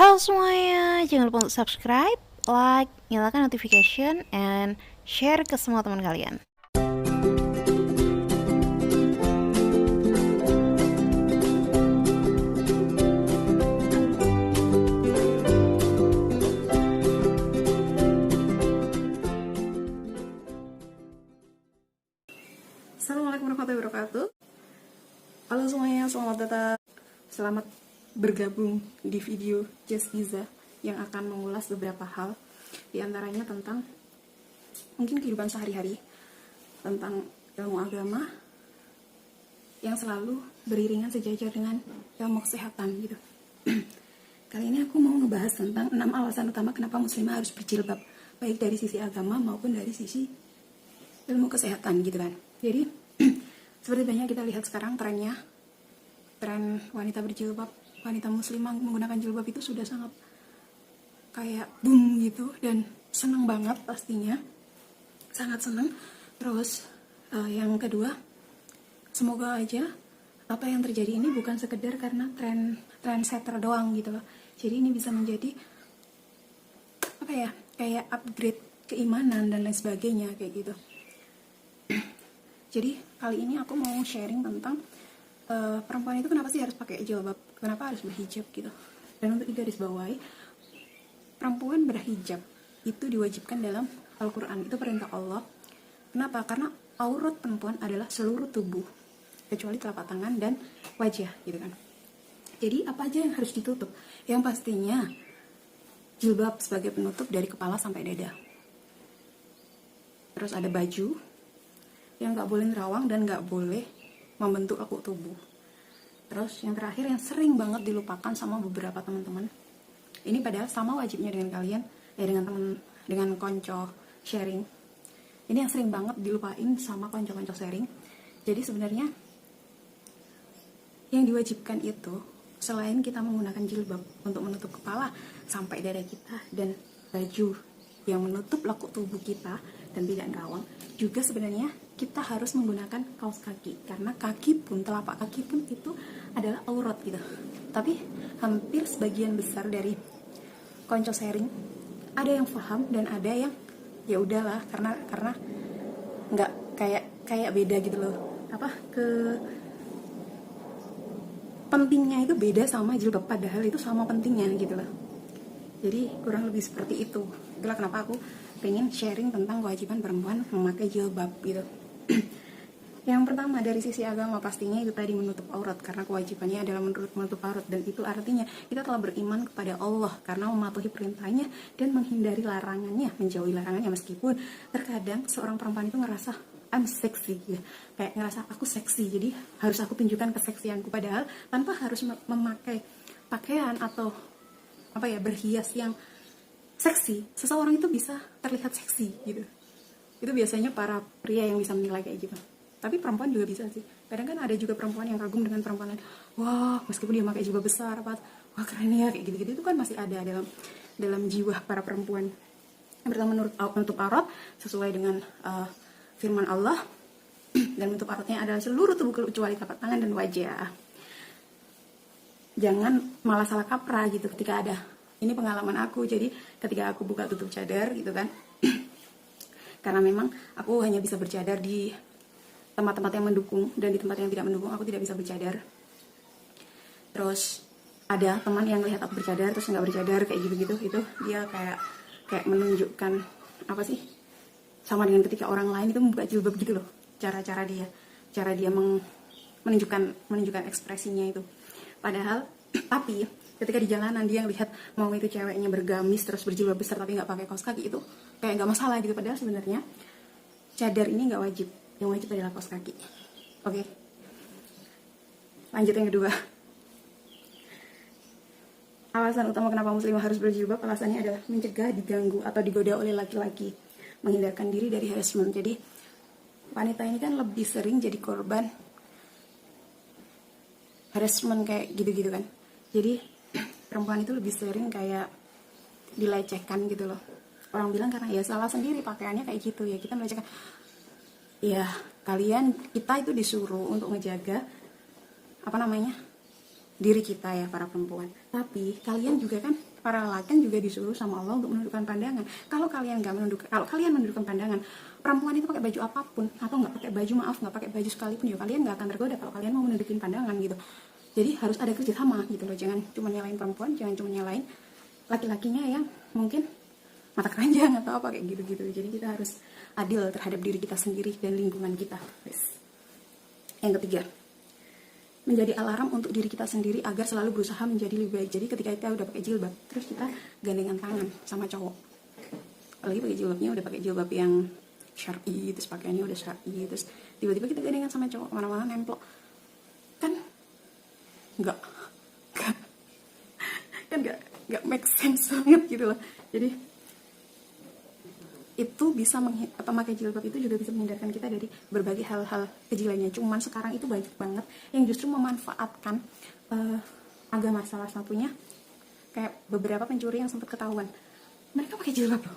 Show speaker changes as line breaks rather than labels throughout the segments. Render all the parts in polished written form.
Halo semuanya, jangan lupa untuk subscribe, like, nyalakan notification, and share ke semua teman kalian.
Assalamualaikum warahmatullahi wabarakatuh. Halo semuanya, selamat bergabung di video Just Iza yang akan mengulas beberapa hal, di antaranya tentang mungkin kehidupan sehari-hari, tentang ilmu agama yang selalu beriringan sejajar dengan ilmu kesehatan gitu. Kali ini aku mau ngebahas tentang 6 alasan utama kenapa muslimah harus berjilbab, baik dari sisi agama maupun dari sisi ilmu kesehatan gitu kan. Jadi seperti banyak kita lihat sekarang tren wanita berjilbab, wanita muslimah menggunakan jilbab itu sudah sangat kayak boom gitu, dan senang banget pastinya, sangat senang. Terus yang kedua, semoga aja apa yang terjadi ini bukan sekedar karena trendsetter doang gitu loh. Jadi ini bisa menjadi apa ya, kayak upgrade keimanan dan lain sebagainya kayak gitu. Jadi kali ini aku mau sharing tentang perempuan itu kenapa sih harus pakai jilbab, kenapa harus berhijab gitu. Dan untuk digarisbawahi, perempuan berhijab itu diwajibkan dalam Al-Quran, itu perintah Allah. Kenapa? Karena aurat perempuan adalah seluruh tubuh kecuali telapak tangan dan wajah gitu kan. Jadi apa aja yang harus ditutup? Yang pastinya jilbab sebagai penutup dari kepala sampai dada. Terus ada baju yang nggak boleh nerawang dan nggak boleh membentuk lekuk tubuh. Terus yang terakhir yang sering banget dilupakan sama beberapa teman-teman, ini padahal sama wajibnya dengan kalian, dengan konco sharing. Ini yang sering banget dilupain sama konco-konco sharing. Jadi sebenarnya yang diwajibkan itu selain kita menggunakan jilbab untuk menutup kepala sampai dada kita dan baju yang menutup lekuk tubuh kita dan tidak nerawang, juga sebenarnya kita harus menggunakan kaos kaki, karena kaki pun, telapak kaki pun itu adalah aurat gitu. Tapi hampir sebagian besar dari konco sharing ada yang paham dan ada yang ya udahlah, karena nggak kayak beda gitu loh, pentingnya itu beda sama jilbab, padahal itu sama pentingnya gitu loh. Jadi kurang lebih seperti itu. Itulah kenapa aku pengen sharing tentang kewajiban perempuan memakai jilbab gitu. Yang pertama dari sisi agama, pastinya itu tadi menutup aurat, karena kewajibannya adalah menutup aurat, dan itu artinya kita telah beriman kepada Allah karena mematuhi perintahnya dan menghindari larangannya, menjauhi larangannya. Meskipun terkadang seorang perempuan itu ngerasa I'm sexy gitu, kayak ngerasa aku seksi, jadi harus aku tunjukkan keseksianku, padahal tanpa harus memakai pakaian atau berhias yang seksi, seseorang itu bisa terlihat seksi gitu. Itu biasanya para pria yang bisa menilai kayak gitu. Tapi perempuan juga bisa sih. Kadang kan ada juga perempuan yang kagum dengan perempuan lain. Wah, meskipun dia pakai jilbab besar, wah keren ya, kayak gitu-gitu. Itu kan masih ada dalam jiwa para perempuan. Yang pertama, menutup aurat sesuai dengan firman Allah, dan menutup auratnya adalah seluruh tubuh kecuali telapak tangan dan wajah. Jangan malah salah kaprah gitu ketika ada. Ini pengalaman aku, jadi ketika aku buka tutup cadar gitu kan, karena memang aku hanya bisa bercadar di tempat-tempat yang mendukung, dan di tempat yang tidak mendukung aku tidak bisa bercadar. Terus ada teman yang lihat aku bercadar terus nggak bercadar kayak gitu-gitu, itu dia kayak menunjukkan apa sih, sama dengan ketika orang lain itu membuka jilbab gitu loh, cara dia menunjukkan ekspresinya itu. Padahal tapi ketika di jalanan dia lihat mau itu ceweknya bergamis terus berjilbab besar tapi nggak pakai kaos kaki, itu kayak nggak masalah gitu. Padahal sebenarnya cadar ini nggak wajib, yang wajib adalah kaos kaki. Oke. Lanjut yang kedua. Alasan utama kenapa muslimah harus berjilbab, alasannya adalah mencegah diganggu atau digoda oleh laki-laki, menghindarkan diri dari harassment. Jadi wanita ini kan lebih sering jadi korban harassment kayak gitu-gitu kan. Jadi perempuan itu lebih sering kayak dilecehkan gitu loh. Orang bilang karena ya salah sendiri, pakaiannya kayak gitu ya, kita melecehkan. Ya kita itu disuruh untuk ngejaga diri kita ya, para perempuan. Tapi kalian juga kan para lelaki kan juga disuruh sama Allah untuk menundukkan pandangan. Kalau kalian menundukkan pandangan, perempuan itu pakai baju apapun atau nggak pakai baju, nggak pakai baju sekalipun, ya kalian nggak akan tergoda kalau kalian mau menundukin pandangan gitu. Jadi harus ada kerjasama gitu loh, jangan cuma nyalain perempuan, jangan cuma nyalain laki-lakinya yang mungkin mata keranjang atau apa kayak gitu-gitu. Jadi kita harus adil terhadap diri kita sendiri dan lingkungan kita. Yang ketiga, menjadi alarm untuk diri kita sendiri agar selalu berusaha menjadi lebih baik. Jadi ketika kita udah pakai jilbab, terus kita gandengan tangan sama cowok, apalagi pakai jilbabnya udah pakai jilbab yang syar'i, terus pakaiannya udah syar'i, terus tiba-tiba kita gandengan sama cowok kemana-mana nemplok, kan nggak make sense banget gitu loh. Jadi itu bisa memakai jilbab itu juga bisa menghindarkan kita dari berbagai hal-hal keji lainnya. Cuman sekarang itu banyak banget yang justru memanfaatkan agama. Salah satunya kayak beberapa pencuri yang sempat ketahuan, mereka pakai jilbab loh,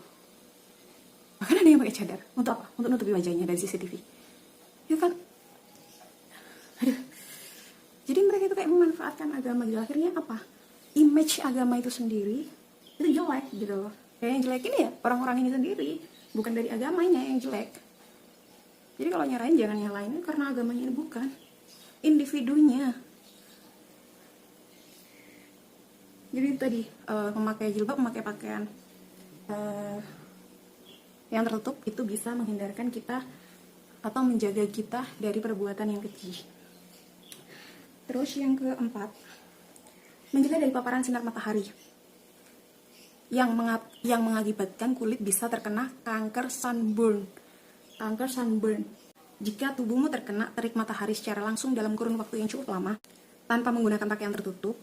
bahkan ada yang pakai cadar. Untuk apa? Untuk nutupi wajahnya dari CCTV itu kan. Aduh. Jadi mereka itu kayak memanfaatkan agama gitu. Akhirnya apa? Image agama itu sendiri itu jelek gitu loh. Kayak yang jelek ini ya orang-orang ini sendiri, bukan dari agamanya yang jelek. Jadi kalau nyalain jangan nyalain karena agamanya ini, bukan individunya. Jadi tadi memakai jilbab, memakai pakaian yang tertutup itu bisa menghindarkan kita atau menjaga kita dari perbuatan yang keji. Terus yang keempat, mencegah dari paparan sinar matahari yang mengakibatkan kulit bisa terkena kanker sunburn. Jika tubuhmu terkena terik matahari secara langsung dalam kurun waktu yang cukup lama tanpa menggunakan pakaian tertutup,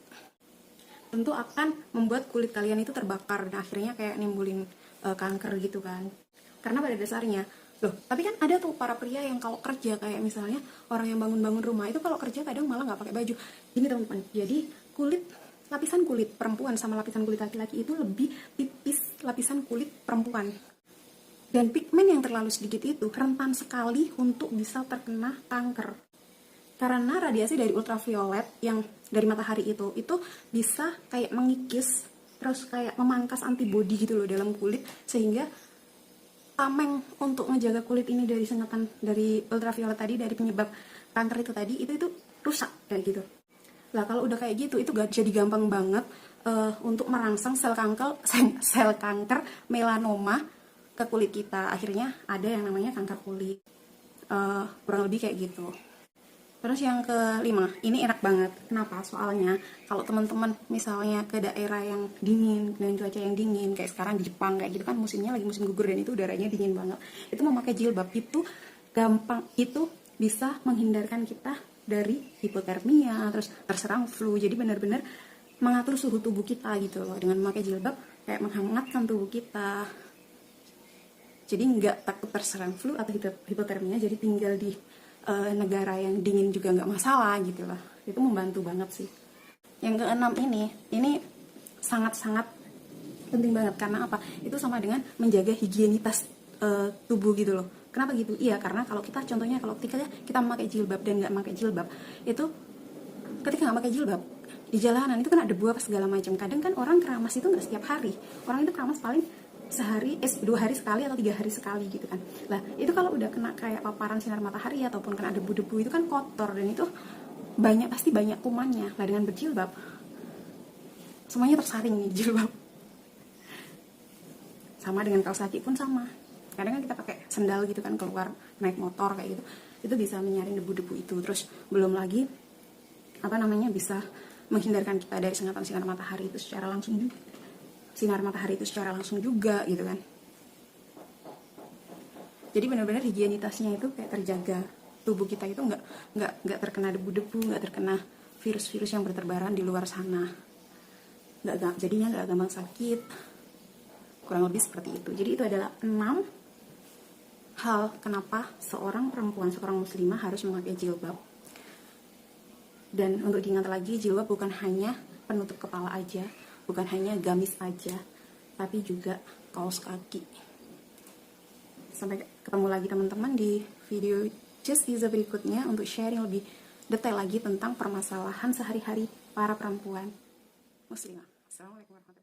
tentu akan membuat kulit kalian itu terbakar dan akhirnya kayak nimbulin kanker gitu kan. Karena pada dasarnya tapi kan ada tuh para pria yang kalau kerja, kayak misalnya orang yang bangun-bangun rumah itu kalau kerja kadang malah nggak pakai baju. Ini teman-teman, jadi lapisan kulit perempuan sama lapisan kulit laki-laki itu lebih tipis lapisan kulit perempuan. Dan pigmen yang terlalu sedikit itu rentan sekali untuk bisa terkena kanker. Karena radiasi dari ultraviolet yang dari matahari itu bisa kayak mengikis, terus kayak memangkas antibodi gitu loh dalam kulit, sehingga tameng untuk menjaga kulit ini dari sengatan dari ultraviolet tadi, dari penyebab kanker itu tadi, itu rusak kayak gitu. Lah kalau udah kayak gitu itu jadi gampang banget untuk merangsang sel kanker melanoma ke kulit kita. Akhirnya ada yang namanya kanker kulit. Kurang lebih kayak gitu. Terus yang kelima, ini enak banget. Kenapa? Soalnya kalau teman-teman misalnya ke daerah yang dingin dan cuaca yang dingin, kayak sekarang di Jepang kayak gitu kan, musimnya lagi musim gugur dan itu udaranya dingin banget. Itu memakai jilbab itu gampang, itu bisa menghindarkan kita dari hipotermia, terus terserang flu. Jadi benar-benar mengatur suhu tubuh kita gitu loh. Dengan memakai jilbab kayak menghangatkan tubuh kita. Jadi nggak takut terserang flu atau hipotermia, jadi tinggal di negara yang dingin juga nggak masalah gitu lah. Itu membantu banget sih. Yang keenam ini sangat-sangat penting banget. Karena apa? Itu sama dengan menjaga higienitas tubuh gitu loh. Kenapa gitu? Iya, karena kalau kita contohnya kalau ketika kita memakai jilbab dan nggak memakai jilbab, itu ketika nggak pakai jilbab di jalanan itu kan ada debu apa segala macam. Kadang kan orang keramas itu nggak setiap hari. Orang itu keramas paling sehari, 2 hari sekali atau 3 hari sekali gitu kan. Lah itu kalau udah kena kayak paparan sinar matahari ataupun kena debu-debu itu kan kotor dan itu pasti banyak kumannya. Lah dengan berjilbab semuanya tersaring nih jilbab. Sama dengan kaos kaki pun sama. Kadang kan kita pakai sendal gitu kan keluar naik motor kayak gitu. Itu bisa menyaring debu-debu itu. Terus belum lagi bisa menghindarkan kita dari sengatan sinar matahari itu secara langsung juga. Gitu kan. Jadi benar-benar higienitasnya itu kayak terjaga. Tubuh kita itu nggak terkena debu-debu, nggak terkena virus-virus yang berterbaran di luar sana. Jadinya nggak gampang sakit. Kurang lebih seperti itu. Jadi itu adalah 6 hal kenapa seorang muslimah harus memakai jilbab. Dan untuk diingat lagi, jilbab bukan hanya penutup kepala aja, bukan hanya gamis aja, tapi juga kaos kaki. Sampai ketemu lagi teman-teman di video Just Iza berikutnya untuk sharing lebih detail lagi tentang permasalahan sehari-hari para perempuan muslimah. Assalamualaikum warahmatullahi wabarakatuh.